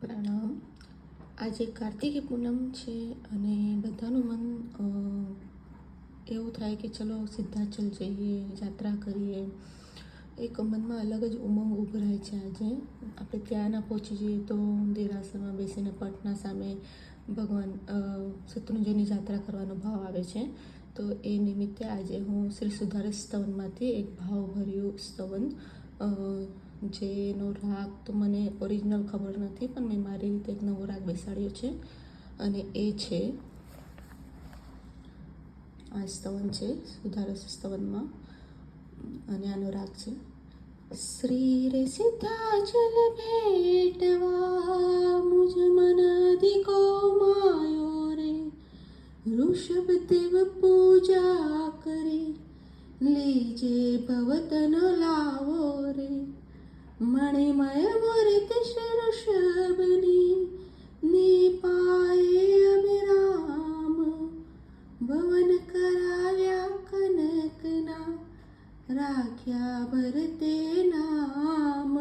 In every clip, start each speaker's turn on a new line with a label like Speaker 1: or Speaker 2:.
Speaker 1: પ્રણામ. આજે કાર્તિકી પૂનમ છે અને બધાનું મન એવું થાય કે ચલો સિદ્ધાચલ જઈએ, યાત્રા કરીએ. એક મનમાં અલગ જ ઉમંગ ઉભરાય છે. આજે આપણે ત્યાં ના પહોંચી જઈએ તો દેરાસરમાં બેસીને પટના સામે ભગવાન શત્રુંજયની યાત્રા કરવાનો ભાવ આવે છે. તો એ નિમિત્તે આજે હું શ્રી સુધારસ સ્તવનમાંથી એક ભાવભર્યું સ્તવન, જેનો રાગ તો મને ઓરિજિનલ ખબર નથી, પણ મેં મારી રીતે એક નવો રાગ બેસાડ્યો છે અને એ છે આ સ્તવન છે સુધારસ સ્તવનમાં અને આનો રાગ છે. શ્રી રે સિદ્ધાચલ ભેટવા મુજ મન અધિકો માયો રે, ઋષભ દેવ પૂજા કરી લીજે ભવતન લાવો રે. મણિમય મૂર્તિ શ્રી ઋષભની નિપાયે અભિરામ, ભવન કરાવ્યા કનકના રાખ્યા ભરતે નામ.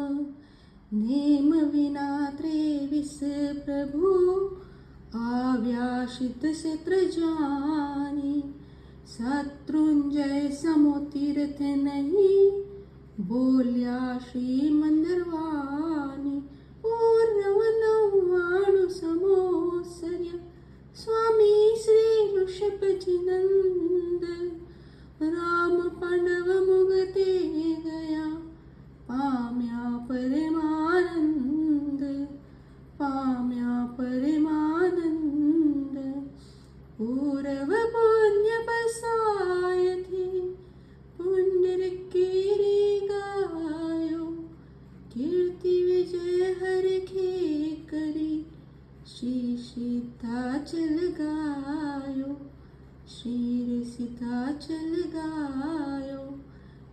Speaker 1: નેમ વિના 23 પ્રભુ આવ્યા શીત ક્ષેત્ર જાની, શત્રુંજય સમો તીર્થ નહીં બોલ્યા શ્રી મંદરવાની. પૂર્ણવ 99 સમોસર્ય સ્વામી શ્રી ઋષભજી નંદ, રામ પાંડવ મુગતે ગયા પામ્યા પરમાનંદ, પામ્યા પરમાનંદ. પૂર્વ પુણ્ય પસાયથી પુંડરીકી ગાયો, કીર્તિ વિજય હરખે કરી શ્રી સિદ્ધાચલ ગાયો, શ્રી સિદ્ધાચલ ગાયો.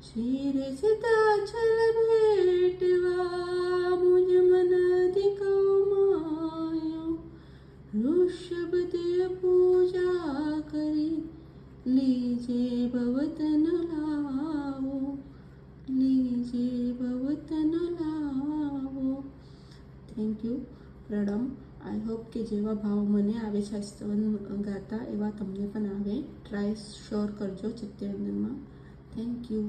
Speaker 1: શ્રી સિદ્ધાચલ ભેટવા મુજ મન અધિકો માયો, ઋષભ દેવ પૂજા કરી લીજે ભવતન લાવો, લીજે ભવતન લાવો. Thank you. પ્રણામ. આઈ હોપ કે જેવા ભાવ મને આવે છે સ્તવન ગાતા એવા તમને પણ આવે. ટ્રાય શ્યોર કરજો ચિત્તરંજનમાં. Thank you.